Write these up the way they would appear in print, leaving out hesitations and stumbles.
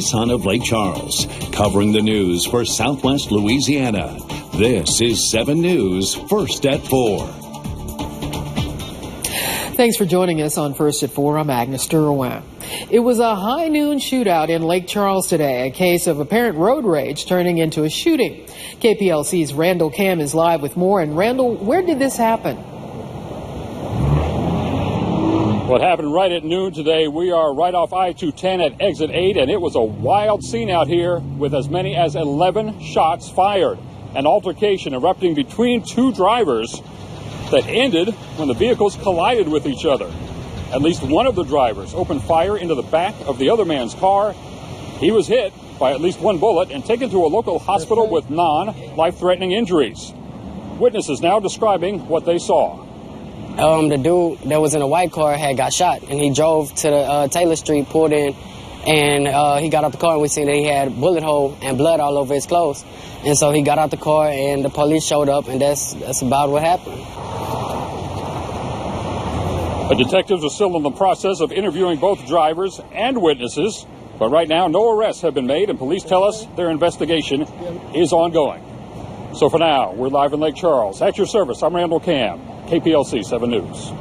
Sun of Lake Charles, covering the news for Southwest Louisiana. This is 7 News, First at 4. Thanks for joining us on First at 4. I'm Agnes Derwin. It was a high noon shootout in Lake Charles today, a case of apparent road rage turning into a shooting. KPLC's Randall Cam is live with more. And Randall, where did this happen? What happened right at noon today, we are right off I-210 at exit 8, and it was a wild scene out here with as many as 11 shots fired. An altercation erupting between two drivers that ended when the vehicles collided with each other. At least one of the drivers opened fire into the back of the other man's car. He was hit by at least one bullet and taken to a local hospital with non-life-threatening injuries. Witnesses now describing what they saw. The dude that was in a white car had got shot, and he drove to the Taylor Street, pulled in, and he got out the car, and we seen that he had a bullet hole and blood all over his clothes. And so he got out the car, and the police showed up, and that's about what happened. The detectives are still in the process of interviewing both drivers and witnesses, but right now no arrests have been made, and police tell us their investigation is ongoing. So for now, we're live in Lake Charles. At your service, I'm Randall Cam, KPLC 7 News.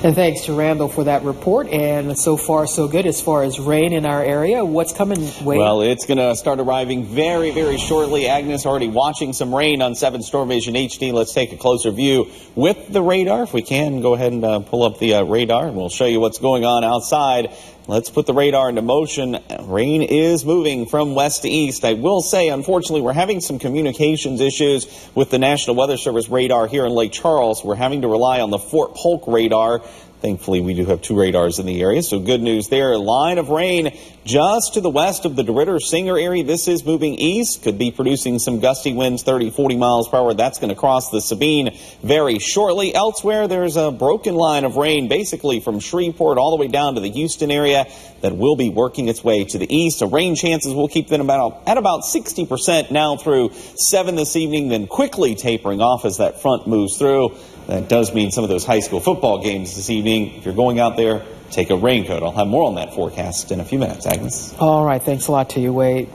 And thanks to Randall for that report. And so far, so good as far as rain in our area. What's coming, Wade? Well, it's going to start arriving very, very shortly. Agnes already watching some rain on 7 Storm Vision HD. Let's take a closer view with the radar. If we can, go ahead and pull up the radar, and we'll show you what's going on outside. Let's put the radar into motion. Rain is moving from west to east. I will say, unfortunately, we're having some communications issues with the National Weather Service radar here in Lake Charles. We're having to rely on the Fort Polk radar. Thankfully, we do have 2 radars in the area, so good news there. A line of rain just to the west of the DeRidder-Singer area. This is moving east, could be producing some gusty winds, 30, 40 miles per hour. That's going to cross the Sabine very shortly. Elsewhere, there's a broken line of rain, basically from Shreveport all the way down to the Houston area, that will be working its way to the east. So rain chances will keep them at about 60% now through 7 this evening, then quickly tapering off as that front moves through. That does mean some of those high school football games this evening. If you're going out there, take a raincoat. I'll have more on that forecast in a few minutes, Agnes. All right. Thanks a lot to you, Wade.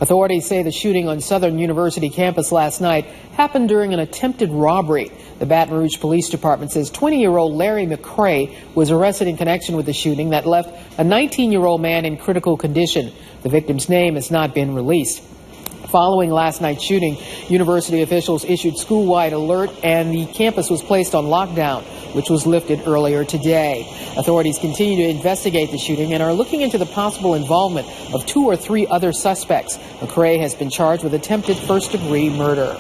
Authorities say the shooting on Southern University campus last night happened during an attempted robbery. The Baton Rouge Police Department says 20-year-old Larry McCray was arrested in connection with the shooting that left a 19-year-old man in critical condition. The victim's name has not been released. Following last night's shooting, university officials issued school-wide alert, and the campus was placed on lockdown, which was lifted earlier today. Authorities continue to investigate the shooting and are looking into the possible involvement of 2 or 3 other suspects. McCray has been charged with attempted first-degree murder.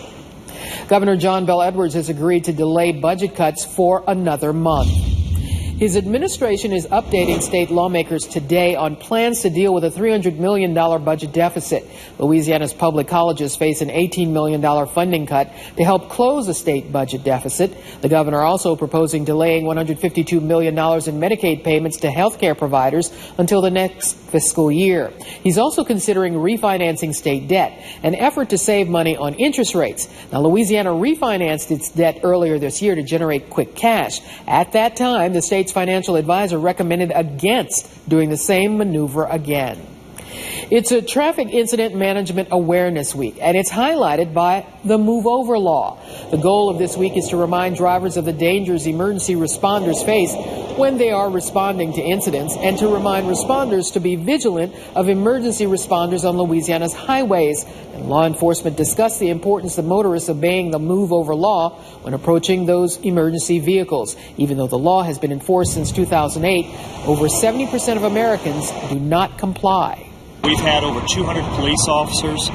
Governor John Bel Edwards has agreed to delay budget cuts for another month. His administration is updating state lawmakers today on plans to deal with a $300 million budget deficit. Louisiana's public colleges face an $18 million funding cut to help close the state budget deficit. The governor also proposing delaying $152 million in Medicaid payments to health care providers until the next fiscal year. He's also considering refinancing state debt, an effort to save money on interest rates. Now, Louisiana refinanced its debt earlier this year to generate quick cash. At that time, the state's financial advisor recommended against doing the same maneuver again. It's a Traffic Incident Management Awareness Week, and it's highlighted by the Move Over Law. The goal of this week is to remind drivers of the dangers emergency responders face when they are responding to incidents, and to remind responders to be vigilant of emergency responders on Louisiana's highways. And law enforcement discussed the importance of motorists obeying the Move Over Law when approaching those emergency vehicles. Even though the law has been enforced since 2008, over 70% of Americans do not comply. We've had over 200 police officers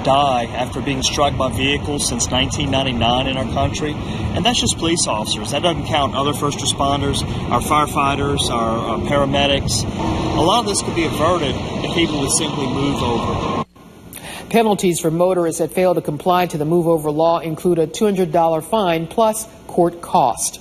die after being struck by vehicles since 1999 in our country. And that's just police officers. That doesn't count other first responders, our firefighters, our paramedics. A lot of this could be averted if people would simply move over. Penalties for motorists that fail to comply to the Move Over Law include a $200 fine plus court cost.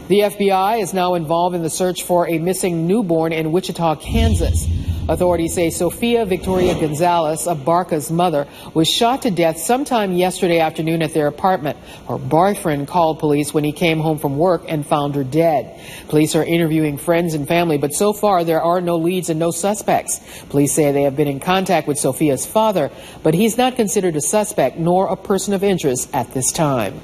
The FBI is now involved in the search for a missing newborn in Wichita, Kansas. Authorities say Sofia Victoria Gonzalez, Abarca's mother, was shot to death sometime yesterday afternoon at their apartment. Her boyfriend called police when he came home from work and found her dead. Police are interviewing friends and family, but so far there are no leads and no suspects. Police say they have been in contact with Sofia's father, but he's not considered a suspect nor a person of interest at this time.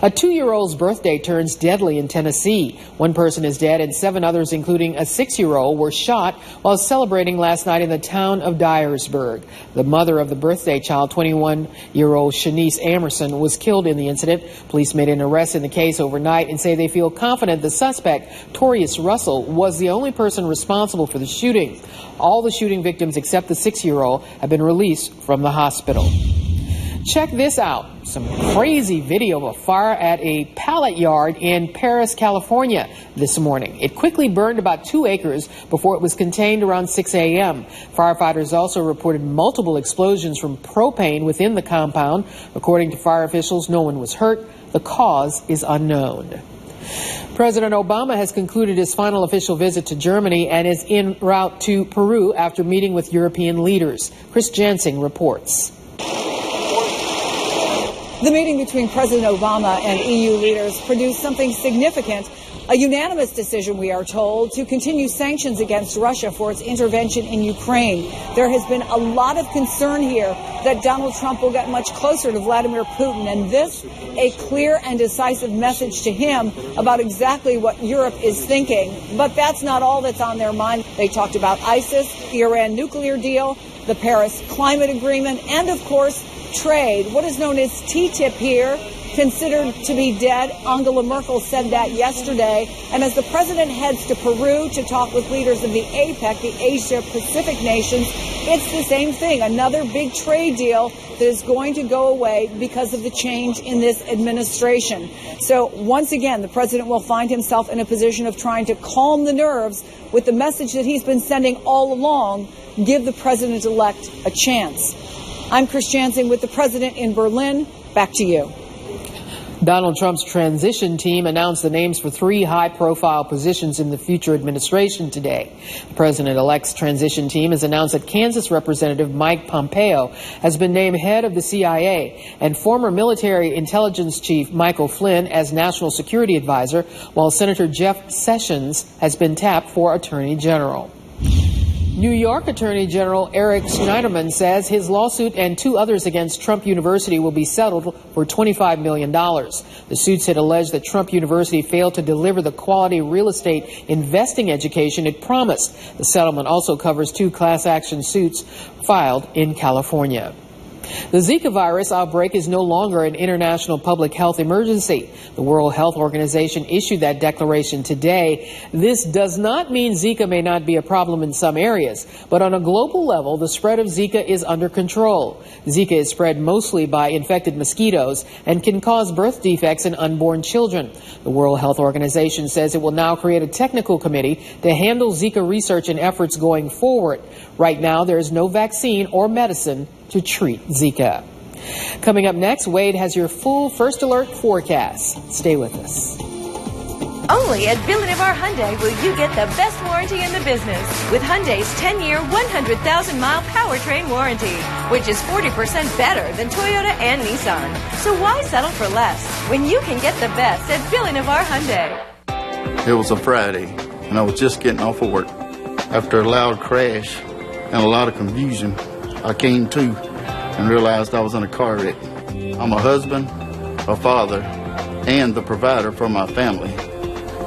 A 2-year-old's birthday turns deadly in Tennessee. One person is dead and 7 others, including a 6-year-old, were shot while celebrating last night in the town of Dyersburg. The mother of the birthday child, 21-year-old Shanice Amerson, was killed in the incident. Police made an arrest in the case overnight and say they feel confident the suspect, Torius Russell, was the only person responsible for the shooting. All the shooting victims except the 6-year-old have been released from the hospital. Check this out. Some crazy video of a fire at a pallet yard in Paris, California this morning. It quickly burned about 2 acres before it was contained around 6 a.m. Firefighters also reported multiple explosions from propane within the compound. According to fire officials, no one was hurt. The cause is unknown. President Obama has concluded his final official visit to Germany and is en route to Peru after meeting with European leaders. Chris Jansing reports. The meeting between President Obama and EU leaders produced something significant, a unanimous decision, we are told, to continue sanctions against Russia for its intervention in Ukraine. There has been a lot of concern here that Donald Trump will get much closer to Vladimir Putin, and this a clear and decisive message to him about exactly what Europe is thinking. But that's not all that's on their mind. They talked about ISIS, the Iran nuclear deal, the Paris climate agreement, and, of course, trade. What is known as TTIP here, considered to be dead. Angela Merkel said that yesterday. And as the president heads to Peru to talk with leaders of the APEC, the Asia-Pacific nations, it's the same thing. Another big trade deal that is going to go away because of the change in this administration. So once again, the president will find himself in a position of trying to calm the nerves with the message that he's been sending all along: give the president-elect a chance. I'm Chris Jansing with the president in Berlin. Back to you. Donald Trump's transition team announced the names for 3 high-profile positions in the future administration today. The president-elect's transition team has announced that Kansas Representative Mike Pompeo has been named head of the CIA and former military intelligence chief Michael Flynn as national security advisor, while Senator Jeff Sessions has been tapped for attorney general. New York Attorney General Eric Schneiderman says his lawsuit and 2 others against Trump University will be settled for $25 million. The suits had alleged that Trump University failed to deliver the quality real estate investing education it promised. The settlement also covers 2 class action suits filed in California. The Zika virus outbreak is no longer an international public health emergency. The World Health Organization issued that declaration today. This does not mean Zika may not be a problem in some areas, but on a global level, the spread of Zika is under control. Zika is spread mostly by infected mosquitoes and can cause birth defects in unborn children. The World Health Organization says it will now create a technical committee to handle Zika research and efforts going forward. Right now, there is no vaccine or medicine to treat Zika. Coming up next, Wade has your full First Alert forecast. Stay with us. Only at Villanova Hyundai will you get the best warranty in the business with Hyundai's 10-year, 100,000-mile powertrain warranty, which is 40% better than Toyota and Nissan. So why settle for less when you can get the best at Villanova Hyundai? It was a Friday, and I was just getting off of work. After a loud crash and a lot of confusion, I came to and realized I was in a car wreck. I'm a husband, a father, and the provider for my family.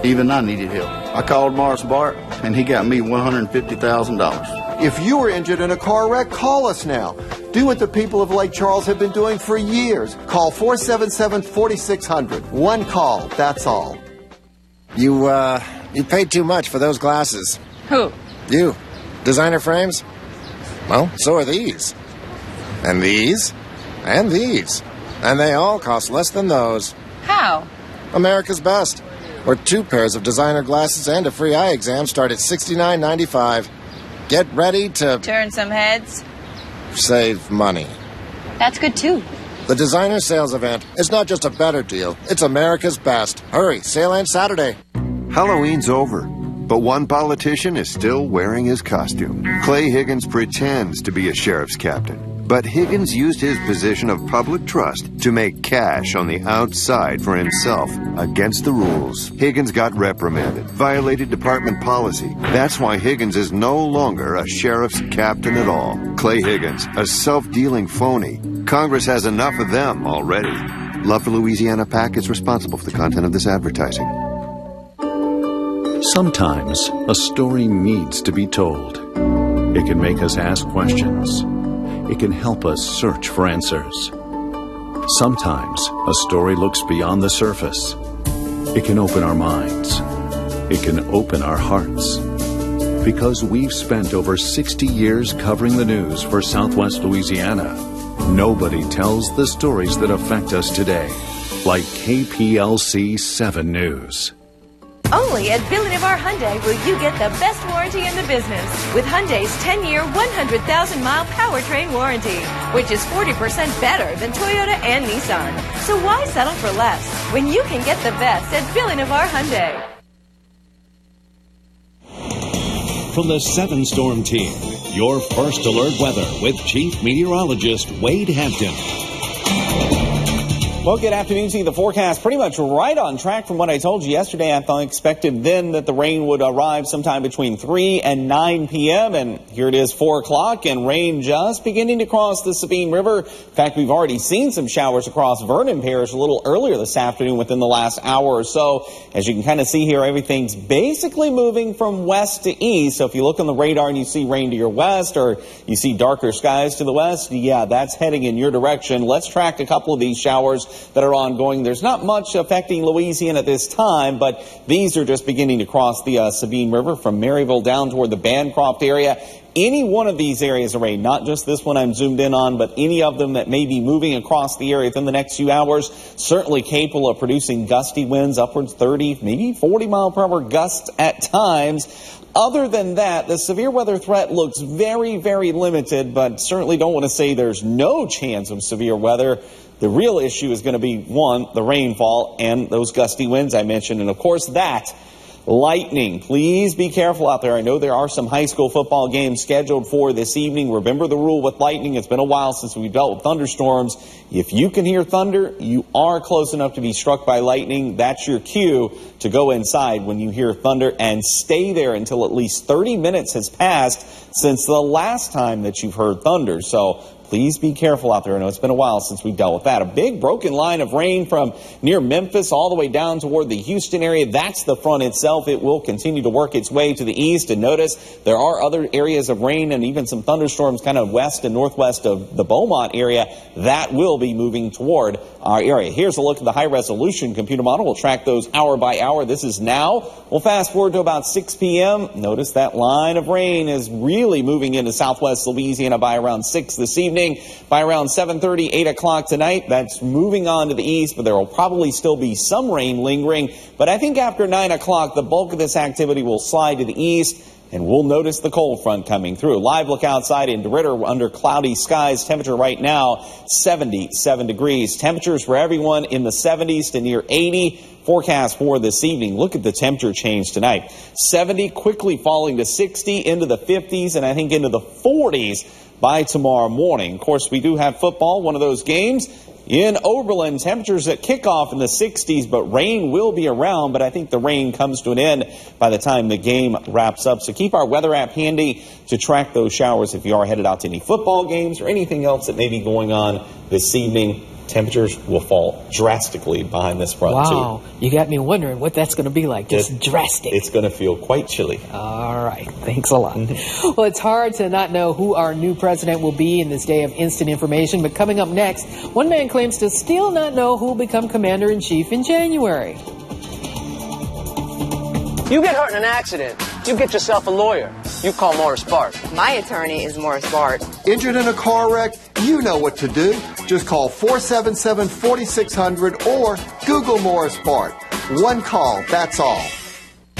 Even I needed help. I called Morris Bart, and he got me $150,000. If you were injured in a car wreck, call us now. Do what the people of Lake Charles have been doing for years. Call 477-4600. One call, that's all. You paid too much for those glasses. Who? You. Designer frames? Well, so are these. And these. And these. And they all cost less than those. How? America's Best. Where 2 pairs of designer glasses and a free eye exam start at $69.95. Get ready to... turn some heads. Save money. That's good, too. The designer sales event is not just a better deal. It's America's Best. Hurry, sale ends Saturday. Halloween's over. But one politician is still wearing his costume. Clay Higgins pretends to be a sheriff's captain. But Higgins used his position of public trust to make cash on the outside for himself, against the rules. Higgins got reprimanded, violated department policy. That's why Higgins is no longer a sheriff's captain at all. Clay Higgins, a self-dealing phony. Congress has enough of them already. Love for Louisiana PAC is responsible for the content of this advertising. Sometimes a story needs to be told. It can make us ask questions. It can help us search for answers. Sometimes a story looks beyond the surface. It can open our minds. It can open our hearts. Because we've spent over 60 years covering the news for Southwest Louisiana, nobody tells the stories that affect us today, like KPLC 7 News. Only at Villanova Hyundai will you get the best warranty in the business with Hyundai's 10-year, 100,000-mile powertrain warranty, which is 40% better than Toyota and Nissan. So why settle for less when you can get the best at Villanova Hyundai? From the 7 Storm Team, your first alert weather with Chief Meteorologist Wade Hampton. Well, good afternoon to you. The forecast pretty much right on track from what I told you yesterday. I expected then that the rain would arrive sometime between 3 and 9 p.m. And here it is, 4 o'clock, and rain just beginning to cross the Sabine River. In fact, we've already seen some showers across Vernon Parish a little earlier this afternoon within the last hour or so. As you can kind of see here, everything's basically moving from west to east. So if you look on the radar and you see rain to your west or you see darker skies to the west, yeah, that's heading in your direction. Let's track a couple of these showers that are ongoing. There's not much affecting Louisiana at this time, but these are just beginning to cross the Sabine River from Maryville down toward the Bancroft area. Any one of these areas of rain, not just this one I'm zoomed in on, but any of them that may be moving across the area within the next few hours, certainly capable of producing gusty winds, upwards 30, maybe 40 mile per hour gusts at times. Other than that, the severe weather threat looks very, very limited, but certainly don't want to say there's no chance of severe weather. The real issue is going to be, one, the rainfall and those gusty winds I mentioned, and of course that lightning. Please be careful out there. I know there are some high school football games scheduled for this evening. Remember the rule with lightning. It's been a while since we've dealt with thunderstorms. If you can hear thunder, you are close enough to be struck by lightning. That's your cue to go inside when you hear thunder and stay there until at least 30 minutes has passed since the last time that you've heard thunder. So please be careful out there. I know it's been a while since we've dealt with that. A big broken line of rain from near Memphis all the way down toward the Houston area. That's the front itself. It will continue to work its way to the east. And notice there are other areas of rain and even some thunderstorms kind of west and northwest of the Beaumont area. That will be moving toward our area. Here's a look at the high-resolution computer model. We'll track those hour by hour. This is now. We'll fast forward to about 6 p.m. Notice that line of rain is really moving into southwest Louisiana by around 6 this evening. By around 7:30, 8 o'clock tonight, that's moving on to the east, but there will probably still be some rain lingering. But I think after 9 o'clock, the bulk of this activity will slide to the east, and we'll notice the cold front coming through. Live look outside in DeRidder under cloudy skies. Temperature right now, 77 degrees. Temperatures for everyone in the 70s to near 80. Forecast for this evening. Look at the temperature change tonight. 70 quickly falling to 60, into the 50s, and I think into the 40s by tomorrow morning. Of course, we do have football, one of those games in Oberlin. Temperatures at kickoff in the 60s, but rain will be around. But I think the rain comes to an end by the time the game wraps up. So keep our weather app handy to track those showers if you are headed out to any football games or anything else that may be going on this evening. Temperatures will fall drastically behind this front, wow. You got me wondering what that's going to be like. Just drastic. It's going to feel quite chilly. All right. Thanks a lot. Well, it's hard to not know who our new president will be in this day of instant information. But coming up next, one man claims to still not know who will become commander-in-chief in January. You get hurt in an accident, you get yourself a lawyer. You call Morris Bart. My attorney is Morris Bart. Injured in a car wreck? You know what to do. Just call 477-4600 or Google Morris Bart. One call, that's all.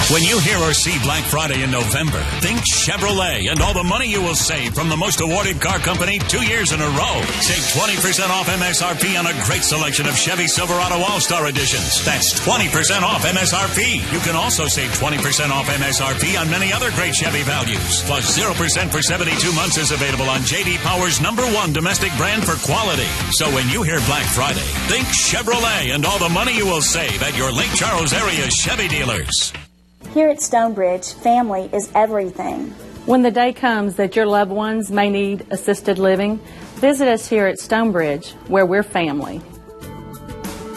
When you hear or see Black Friday in November, think Chevrolet and all the money you will save from the most awarded car company 2 years in a row. Save 20% off MSRP on a great selection of Chevy Silverado All-Star Editions. That's 20% off MSRP. You can also save 20% off MSRP on many other great Chevy values. Plus 0% for 72 months is available on J.D. Power's #1 domestic brand for quality. So when you hear Black Friday, think Chevrolet and all the money you will save at your Lake Charles area Chevy dealers. Here at Stonebridge, family is everything. When the day comes that your loved ones may need assisted living, visit us here at Stonebridge, where we're family.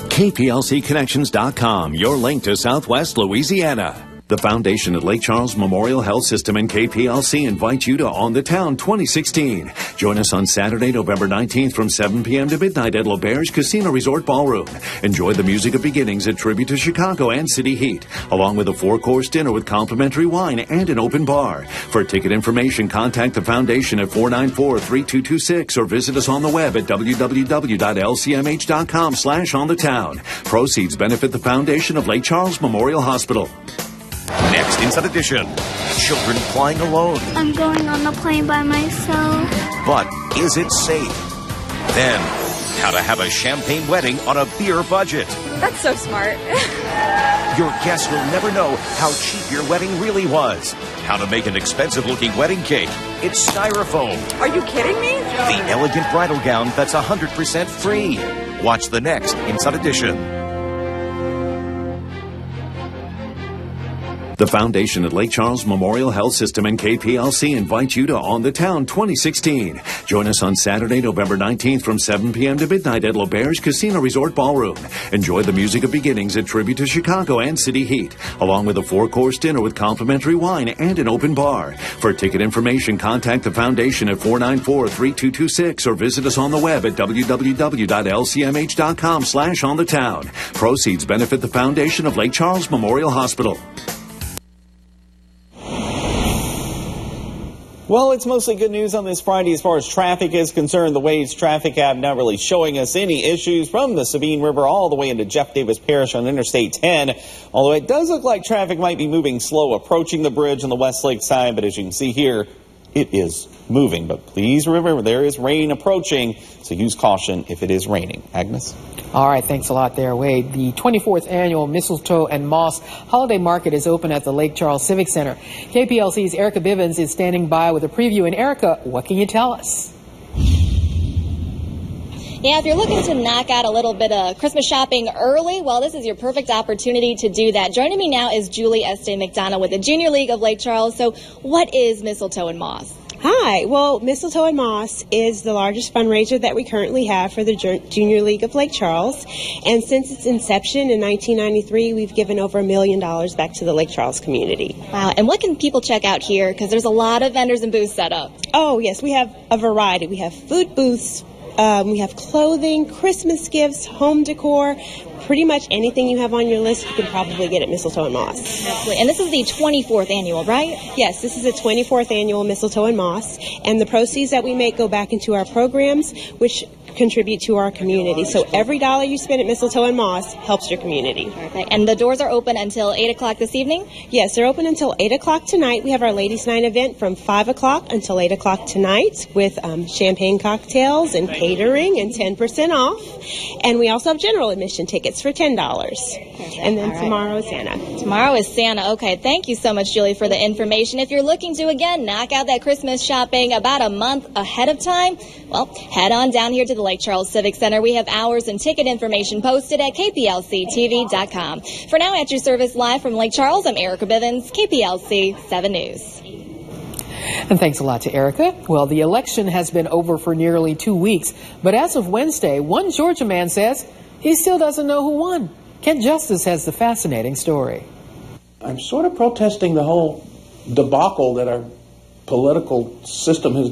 KPLCconnections.com, your link to Southwest Louisiana. The Foundation at Lake Charles Memorial Health System and KPLC invite you to On the Town 2016. Join us on Saturday, November 19th from 7 p.m. to midnight at L'Auberge Casino Resort Ballroom. Enjoy the music of beginnings at Tribute to Chicago and City Heat, along with a 4-course dinner with complimentary wine and an open bar. For ticket information, contact the Foundation at 494-3226 or visit us on the web at www.lcmh.com/onthetown. Proceeds benefit the Foundation of Lake Charles Memorial Hospital. Next, Inside Edition, children flying alone. I'm going on the plane by myself. But is it safe? Then, how to have a champagne wedding on a beer budget. That's so smart. Your guests will never know how cheap your wedding really was. How to make an expensive-looking wedding cake. It's styrofoam. Are you kidding me? The elegant bridal gown that's 100% free. Watch the next Inside Edition. The Foundation at Lake Charles Memorial Health System and KPLC invite you to On the Town 2016. Join us on Saturday, November 19th from 7 p.m. to midnight at L'Auberge Casino Resort Ballroom. Enjoy the music of beginnings at Tribute to Chicago and City Heat, along with a 4-course dinner with complimentary wine and an open bar. For ticket information, contact the Foundation at 494-3226 or visit us on the web at www.lcmh.com/onthetown. Proceeds benefit the Foundation of Lake Charles Memorial Hospital. Well, it's mostly good news on this Friday as far as traffic is concerned. The Waze traffic app not really showing us any issues from the Sabine River all the way into Jeff Davis Parish on Interstate 10. Although it does look like traffic might be moving slow approaching the bridge on the Westlake side. But as you can see here, it is moving. But please remember, there is rain approaching, so use caution if it is raining. Agnes? All right, thanks a lot there, Wade. The 24th annual Mistletoe and Moss Holiday Market is open at the Lake Charles Civic Center. KPLC's Erica Bivens is standing by with a preview. And Erica, what can you tell us? Yeah, if you're looking to knock out a little bit of Christmas shopping early, well, this is your perfect opportunity to do that. Joining me now is Julie Estee McDonough with the Junior League of Lake Charles. So what is Mistletoe and Moss? Hi. Well, Mistletoe and Moss is the largest fundraiser that we currently have for the Junior League of Lake Charles. And since its inception in 1993, we've given over $1 million back to the Lake Charles community. Wow. And what can people check out here? Because there's a lot of vendors and booths set up. Oh, yes. We have a variety. We have food booths. We have clothing, Christmas gifts, home decor. Pretty much anything you have on your list, you can probably get at Mistletoe and Moss. Absolutely. And this is the 24th annual, right? Yes, this is the 24th annual Mistletoe and Moss. And the proceeds that we make go back into our programs, which contribute to our community. So every dollar you spend at Mistletoe and Moss helps your community. Perfect. And the doors are open until 8 o'clock this evening? Yes, they're open until 8 o'clock tonight. We have our Ladies' Night event from 5 o'clock until 8 o'clock tonight with champagne cocktails and catering and 10% off. And we also have general admission tickets for $10. Perfect. And then tomorrow is Santa. Tomorrow is Santa. Okay, thank you so much, Julie, for the information. If you're looking to, again, knock out that Christmas shopping about a month ahead of time, well, head on down here to the Lake Charles Civic Center. We have hours and ticket information posted at kplctv.com. For now, at your service live from Lake Charles, I'm Erica Bivens, KPLC 7 News. And thanks a lot to Erica. Well, the election has been over for nearly 2 weeks, but as of Wednesday, one Georgia man says he still doesn't know who won. Kent Justice has the fascinating story. I'm sort of protesting the whole debacle that our political system has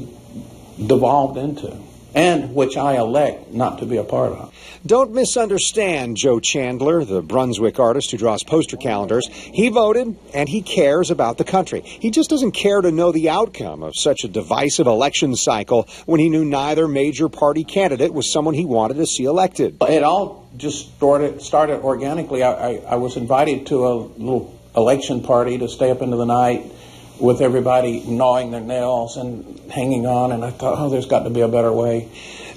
devolved into, and which I elect not to be a part of. Don't misunderstand Joe Chandler, the Brunswick artist who draws poster calendars. He voted, and he cares about the country. He just doesn't care to know the outcome of such a divisive election cycle when he knew neither major party candidate was someone he wanted to see elected. It all just started organically. I was invited to a little election party to stay up into the night with everybody gnawing their nails and hanging on, and I thought, oh, there's got to be a better way.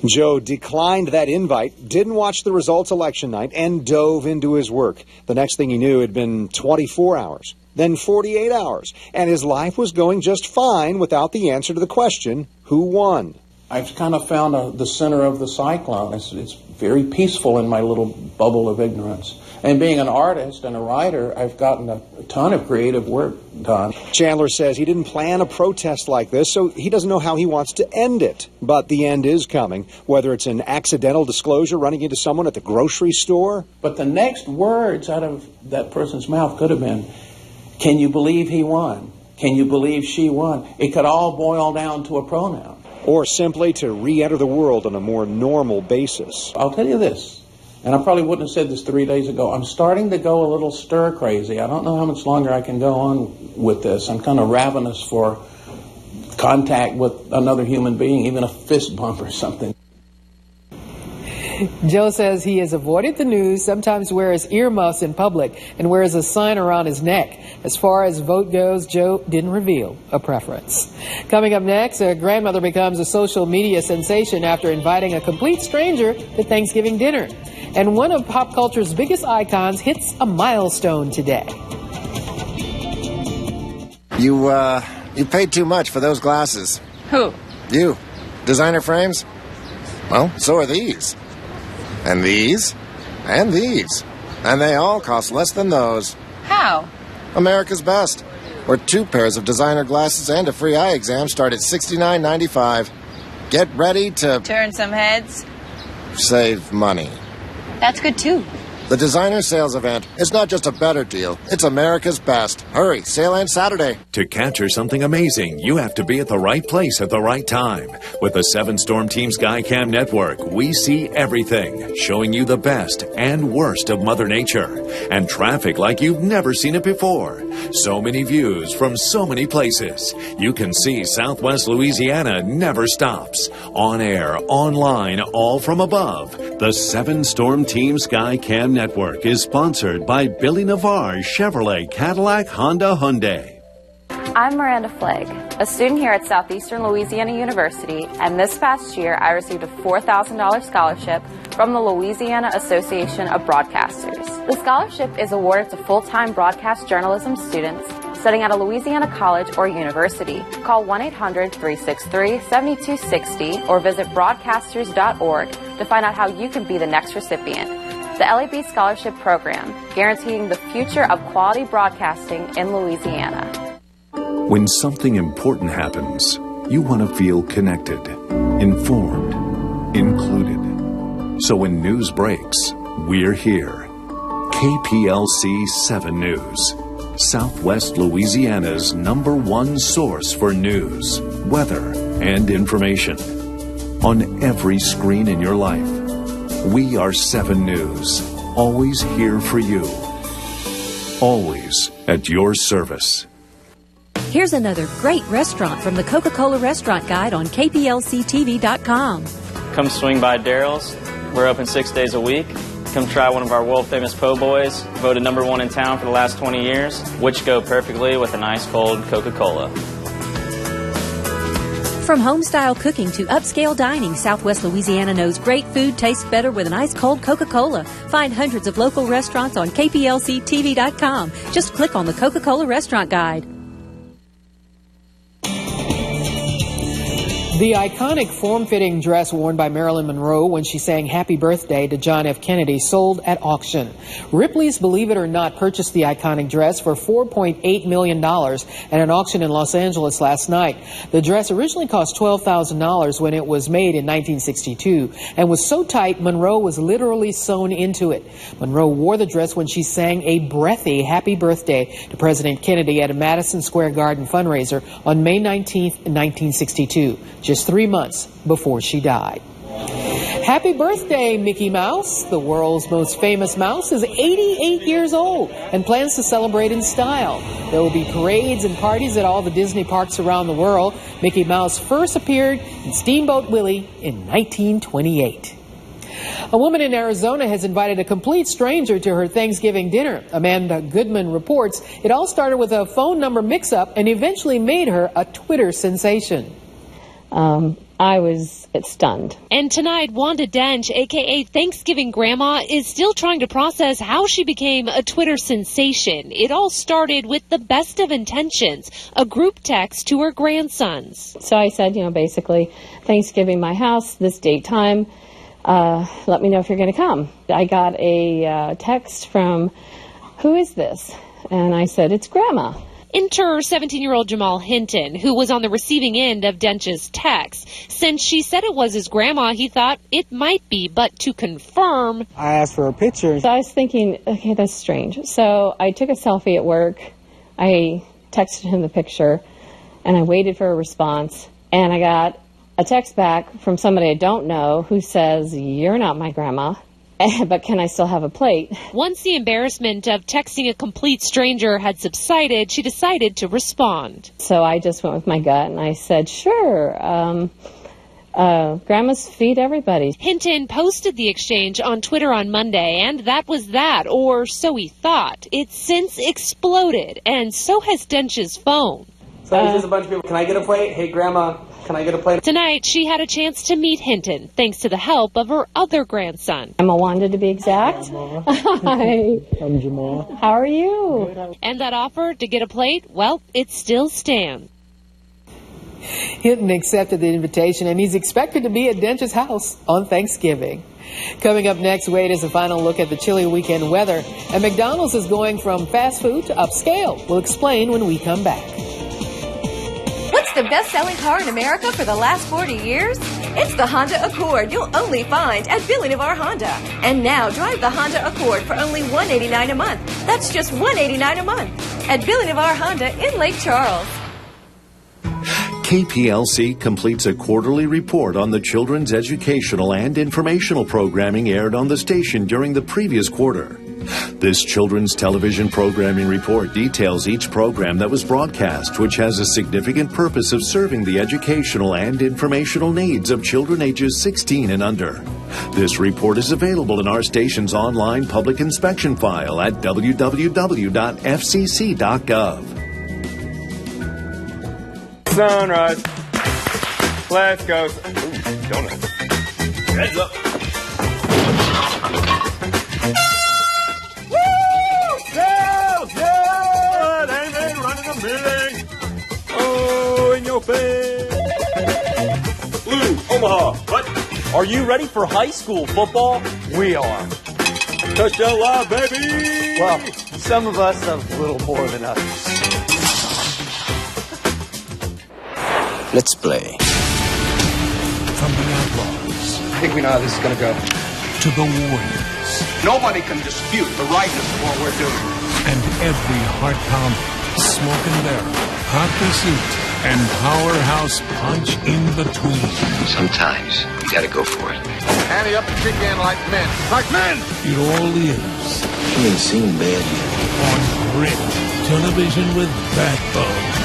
Joe declined that invite, didn't watch the results election night, and dove into his work. The next thing he knew, it had been 24 hours, then 48 hours, and his life was going just fine without the answer to the question, who won? I've kind of found the center of the cyclone. It's very peaceful in my little bubble of ignorance. And being an artist and a writer, I've gotten a ton of creative work done. Chandler says he didn't plan a protest like this, so he doesn't know how he wants to end it. But the end is coming, whether it's an accidental disclosure running into someone at the grocery store. But the next words out of that person's mouth could have been, can you believe he won? Can you believe she won? It could all boil down to a pronoun. Or simply to re-enter the world on a more normal basis. I'll tell you this. And I probably wouldn't have said this 3 days ago. I'm starting to go a little stir crazy. I don't know how much longer I can go on with this. I'm kind of ravenous for contact with another human being, even a fist bump or something. Joe says he has avoided the news, sometimes wears earmuffs in public, and wears a sign around his neck. As far as vote goes, Joe didn't reveal a preference. Coming up next, a grandmother becomes a social media sensation after inviting a complete stranger to Thanksgiving dinner. And one of pop culture's biggest icons hits a milestone today. You paid too much for those glasses. Who? You. Designer frames? Well, so are these. And these. And these. And they all cost less than those. How? America's Best. Where 2 pairs of designer glasses and a free eye exam start at $69.95. Get ready to... turn some heads. Save money. That's good, too. The designer sales event is not just a better deal, it's America's Best. Hurry, sale ends Saturday. To capture something amazing, you have to be at the right place at the right time. With the 7 Storm Team Skycam network, we see everything, showing you the best and worst of Mother Nature, and traffic like you've never seen it before. So many views from so many places. You can see Southwest Louisiana never stops. On air, online, all from above. The 7 Storm Team Skycam network is sponsored by Billy Navarre Chevrolet Cadillac Honda Hyundai. I'm Miranda Flagg, a student here at Southeastern Louisiana University, and this past year I received a $4,000 scholarship from the Louisiana Association of Broadcasters. The scholarship is awarded to full-time broadcast journalism students studying at a Louisiana college or university. Call 1-800-363-7260 or visit broadcasters.org to find out how you can be the next recipient. The LAB Scholarship Program, guaranteeing the future of quality broadcasting in Louisiana. When something important happens, you want to feel connected, informed, included. So when news breaks, we're here. KPLC 7 News, Southwest Louisiana's #1 source for news, weather, and information. On every screen in your life, we are 7 News, always here for you, always at your service. Here's another great restaurant from the Coca-Cola Restaurant Guide on KPLCTV.com. Come swing by Daryl's. We're open 6 days a week. Come try one of our world-famous po' boys, voted #1 in town for the last 20 years, which go perfectly with an ice cold Coca-Cola. From home-style cooking to upscale dining, Southwest Louisiana knows great food tastes better with an ice-cold Coca-Cola. Find hundreds of local restaurants on KPLCTV.com. Just click on the Coca-Cola Restaurant Guide. The iconic form-fitting dress worn by Marilyn Monroe when she sang Happy Birthday to John F. Kennedy sold at auction. Ripley's Believe It or Not purchased the iconic dress for $4.8 million at an auction in Los Angeles last night. The dress originally cost $12,000 when it was made in 1962 and was so tight Monroe was literally sewn into it. Monroe wore the dress when she sang a breathy Happy Birthday to President Kennedy at a Madison Square Garden fundraiser on May 19, 1962. Just 3 months before she died. Happy birthday, Mickey Mouse. The world's most famous mouse is 88 years old and plans to celebrate in style. There will be parades and parties at all the Disney parks around the world. Mickey Mouse first appeared in Steamboat Willie in 1928. A woman in Arizona has invited a complete stranger to her Thanksgiving dinner. Amanda Goodman reports it all started with a phone number mix-up and eventually made her a Twitter sensation. I was stunned. And tonight, Wanda Dench, a.k.a. Thanksgiving Grandma, is still trying to process how she became a Twitter sensation. It all started with the best of intentions, a group text to her grandsons. So I said, basically, Thanksgiving, my house, this date, time, let me know if you're going to come. I got a text from, who is this? And I said, it's Grandma. Enter 17-year-old Jamal Hinton, who was on the receiving end of Dench's text. Since she said it was his grandma, he thought it might be, but to confirm... I asked for a picture. So I was thinking, okay, that's strange. So I took a selfie at work, I texted him the picture, and I waited for a response, and I got a text back from somebody I don't know who says, you're not my grandma. But can I still have a plate? Once the embarrassment of texting a complete stranger had subsided, she decided to respond. So I just went with my gut and I said, sure, grandmas feed everybody. Hinton posted the exchange on Twitter on Monday, and that was that, or so he thought. It's since exploded, and so has Dench's phone. So there's just a bunch of people. Can I get a plate? Hey, Grandma, can I get a plate? Tonight, she had a chance to meet Hinton, thanks to the help of her other grandson. I'm Wanda, to be exact. Hi. I'm Jamal. How are you? And that offer to get a plate, well, it still stands. Hinton accepted the invitation, and he's expected to be at Dench's house on Thanksgiving. Coming up next, Wade, is a final look at the chilly weekend weather. And McDonald's is going from fast food to upscale. We'll explain when we come back. What's the best-selling car in America for the last 40 years? It's the Honda Accord you'll only find at Billy Navarre Honda. And now drive the Honda Accord for only $189 a month. That's just $189 a month at Billy Navarre Honda in Lake Charles. KPLC completes a quarterly report on the children's educational and informational programming aired on the station during the previous quarter. This children's television programming report details each program that was broadcast, which has a significant purpose of serving the educational and informational needs of children ages 16 and under. This report is available in our station's online public inspection file at www.fcc.gov. Sunrise. Let's go. Ooh, donuts. Heads up. Oh, in your face. Blue, Omaha. What? Are you ready for high school football? We are. Touchdown live, baby! Well, some of us have a little more than others. Let's play. From the Outlaws. I think we know how this is going to go. To the Warriors. Nobody can dispute the rightness of what we're doing. And every heart pound, smoke and barrel, hot pursuit, and powerhouse punch in between. Sometimes you gotta go for it. Ante up and kick in like men. Like men! It all lives. You ain't seen bad yet. On Grit, television with backbone.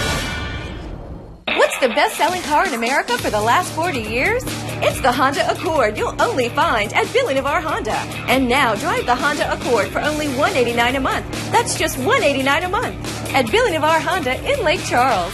What's the best-selling car in America for the last 40 years? It's the Honda Accord you'll only find at Billy Navarre Honda. And now drive the Honda Accord for only $189 a month. That's just $189 a month at Billy Navarre Honda in Lake Charles.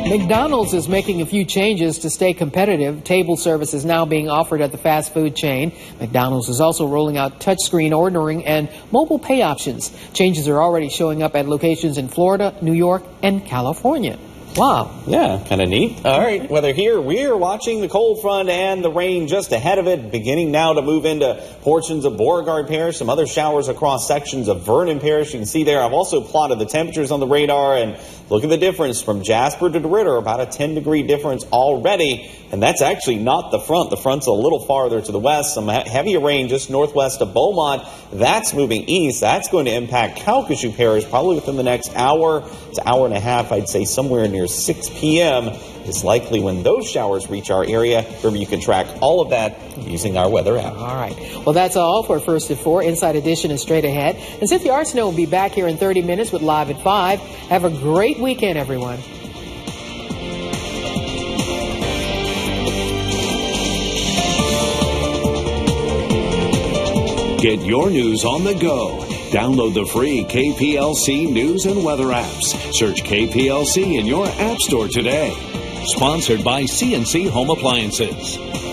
McDonald's is making a few changes to stay competitive. Table service is now being offered at the fast food chain. McDonald's is also rolling out touchscreen ordering and mobile pay options. Changes are already showing up at locations in Florida, New York, and California. Wow. Yeah, kind of neat. All right, weather here. We're watching the cold front and the rain just ahead of it, beginning now to move into portions of Beauregard Parish, some other showers across sections of Vernon Parish. You can see there, I've also plotted the temperatures on the radar, and look at the difference from Jasper to DeRidder, about a 10-degree difference already. And that's actually not the front. The front's a little farther to the west. Some heavier rain just northwest of Beaumont. That's moving east. That's going to impact Calcasieu Parish probably within the next hour to hour and a half. I'd say somewhere near 6 p.m. is likely when those showers reach our area. Remember, you can track all of that using our weather app. All right. Well, that's all for First at 4. Inside Edition is straight ahead. And Cynthia Arsenault will be back here in 30 minutes with Live at 5. Have a great weekend, everyone. Get your news on the go. Download the free KPLC News and Weather apps. Search KPLC in your app store today. Sponsored by CNC Home Appliances.